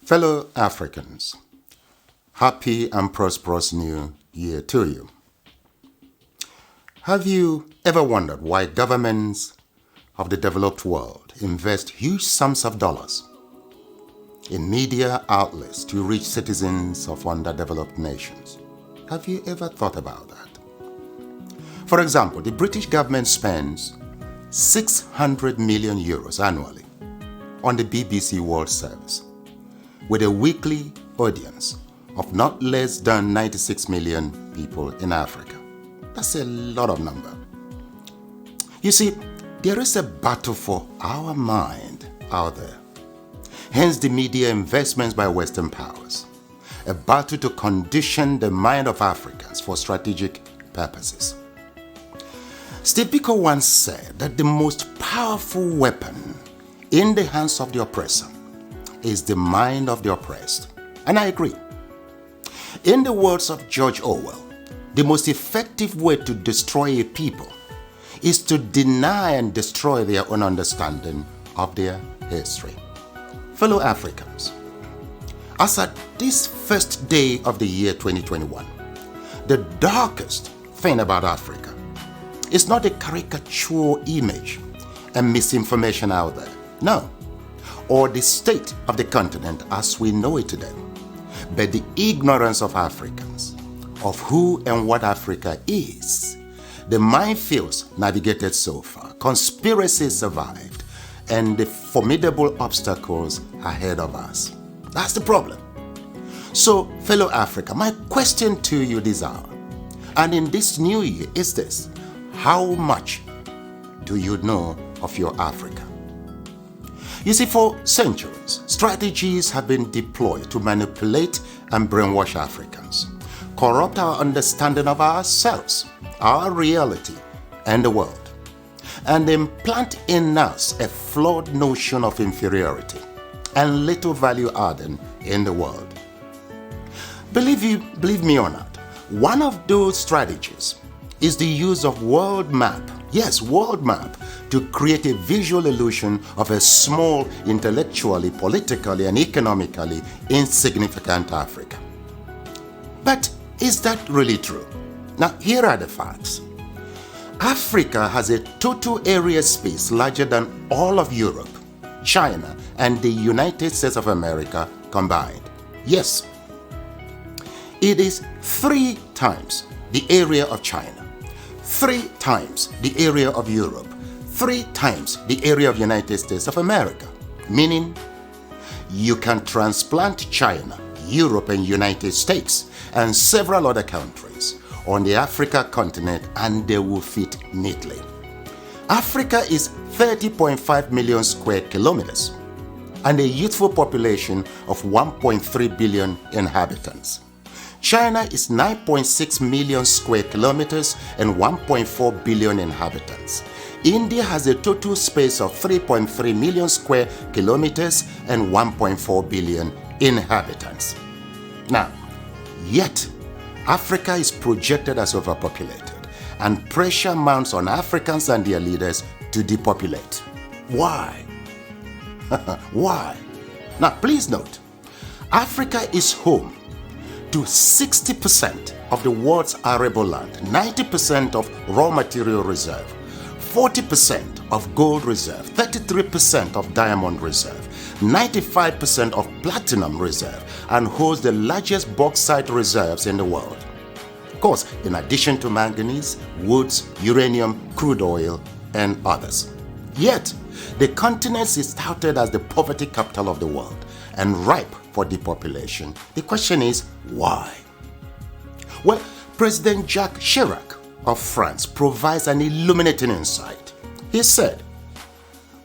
Fellow Africans, happy and prosperous new year to you. Have you ever wondered why governments of the developed world invest huge sums of dollars in media outlets to reach citizens of underdeveloped nations? Have you ever thought about that? For example, the British government spends 600 million euros annually on the BBC World Service, with a weekly audience of not less than 96 million people in Africa. That's a lot of number. You see, there is a battle for our mind out there. Hence the media investments by Western powers. A battle to condition the mind of Africans for strategic purposes. Steve Biko once said that the most powerful weapon in the hands of the oppressor is the mind of the oppressed. And I agree. In the words of George Orwell, the most effective way to destroy a people is to deny and destroy their own understanding of their history. Fellow Africans, as at this first day of the year 2021, the darkest thing about Africa is not a caricature image and misinformation out there. No. Or the state of the continent as we know it today, but the ignorance of Africans, of who and what Africa is, the minefields navigated so far, conspiracies survived, and the formidable obstacles ahead of us. That's the problem. So, fellow Africa, my question to you this hour, and in this new year, is this: how much do you know of your Africa? You see, for centuries, strategies have been deployed to manipulate and brainwash Africans, corrupt our understanding of ourselves, our reality, and the world, and implant in us a flawed notion of inferiority and little value adding in the world. Believe me or not, one of those strategies is the use of world map. Yes, world map, to create a visual illusion of a small, intellectually, politically, and economically insignificant Africa. But is that really true? Now, here are the facts. Africa has a total area space larger than all of Europe, China, and the United States of America combined. Yes, it is 3 times the area of China, 3 times the area of Europe, 3 times the area of United States of America. Meaning, you can transplant China, Europe, and United States, and several other countries on the Africa continent, and they will fit neatly. Africa is 30.5 million square kilometers and a youthful population of 1.3 billion inhabitants. China is 9.6 million square kilometers and 1.4 billion inhabitants. India has a total space of 3.3 million square kilometers and 1.4 billion inhabitants. Now, yet, Africa is projected as overpopulated, and pressure mounts on Africans and their leaders to depopulate. Why? Why? Now, please note, Africa is home to 60% of the world's arable land, 90% of raw material reserve, 40% of gold reserve, 33% of diamond reserve, 95% of platinum reserve, and holds the largest bauxite reserves in the world. Of course, in addition to manganese, woods, uranium, crude oil, and others. Yet, the continent is touted as the poverty capital of the world and ripe for depopulation. The question is, why? Well, President Jacques Chirac of France provides an illuminating insight. He said,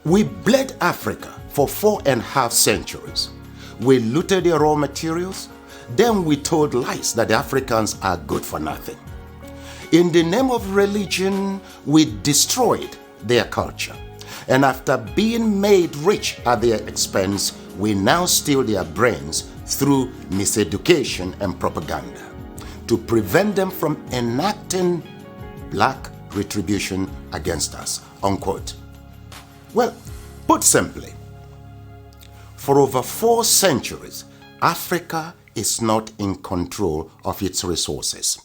"We bled Africa for 4.5 centuries. We looted their raw materials, then we told lies that the Africans are good for nothing. In the name of religion, we destroyed their culture. And after being made rich at their expense, we now steal their brains through miseducation and propaganda to prevent them from enacting black retribution against us," unquote. Well, put simply, for over 4 centuries, Africa is not in control of its resources.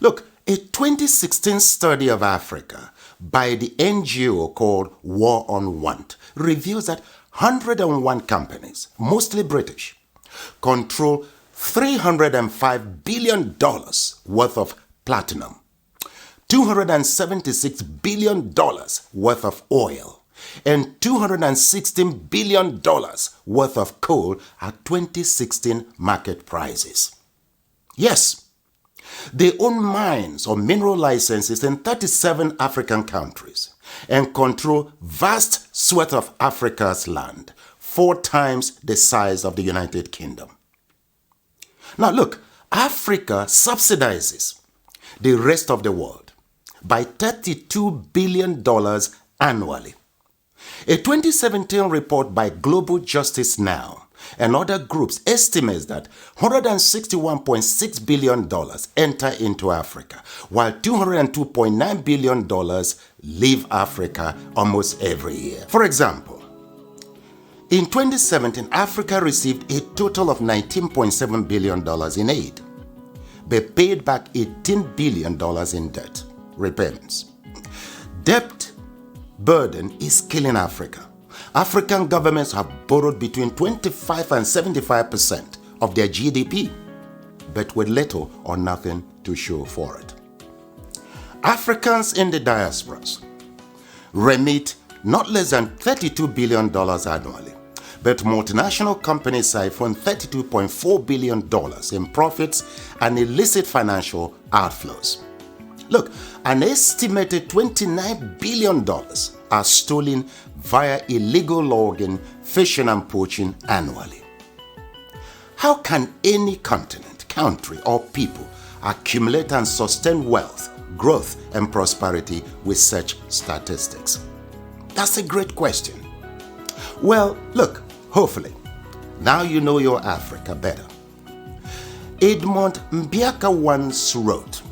Look, a 2016 study of Africa by the NGO called War on Want reveals that 101 companies, mostly British, control $305 billion worth of platinum, $276 billion worth of oil, and $216 billion worth of coal at 2016 market prices. Yes, they own mines or mineral licenses in 37 African countries and control vast swaths of Africa's land, 4 times the size of the United Kingdom. Now look, Africa subsidizes the rest of the world by $32 billion annually. A 2017 report by Global Justice Now and other groups estimates that $161.6 billion enter into Africa, while $202.9 billion leave Africa almost every year. For example, in 2017, Africa received a total of $19.7 billion in aid, but paid back $18 billion in debt repayments. Debt burden is killing Africa. African governments have borrowed between 25 and 75% of their GDP, but with little or nothing to show for it. Africans in the diasporas remit not less than $32 billion annually, but multinational companies siphon $32.4 billion in profits and illicit financial outflows. Look, an estimated $29 billion are stolen via illegal logging, fishing and poaching annually. How can any continent, country or people accumulate and sustain wealth, growth and prosperity with such statistics? That's a great question. Well, look, hopefully, now you know your Africa better. Edmund Mpaka once wrote,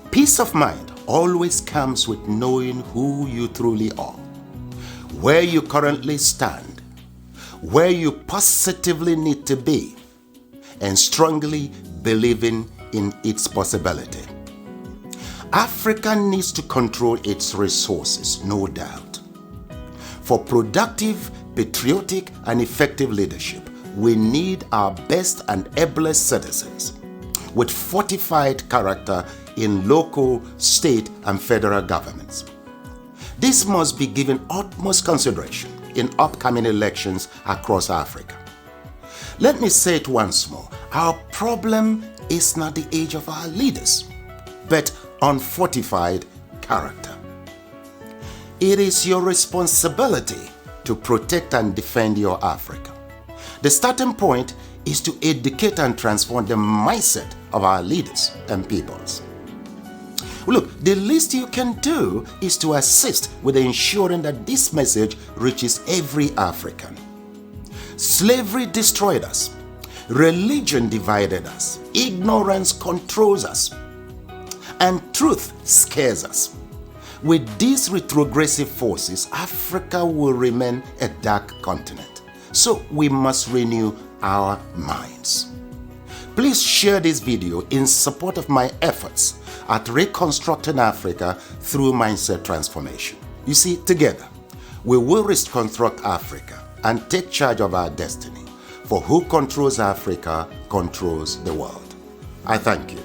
"Peace of mind always comes with knowing who you truly are, where you currently stand, where you positively need to be, and strongly believing in its possibility." Africa needs to control its resources, no doubt. For productive, patriotic, and effective leadership, we need our best and ablest citizens with fortified character in local, state, and federal governments. This must be given utmost consideration in upcoming elections across Africa. Let me say it once more, our problem is not the age of our leaders, but unfortified character. It is your responsibility to protect and defend your Africa. The starting point is to educate and transform the mindset of our leaders and peoples. Look, the least you can do is to assist with ensuring that this message reaches every African. Slavery destroyed us. Religion divided us. Ignorance controls us. And truth scares us. With these retrogressive forces, Africa will remain a dark continent. So we must renew our minds. Please share this video in support of my efforts at reconstructing Africa through mindset transformation. You see, together, we will reconstruct Africa and take charge of our destiny. For who controls Africa controls the world. I thank you.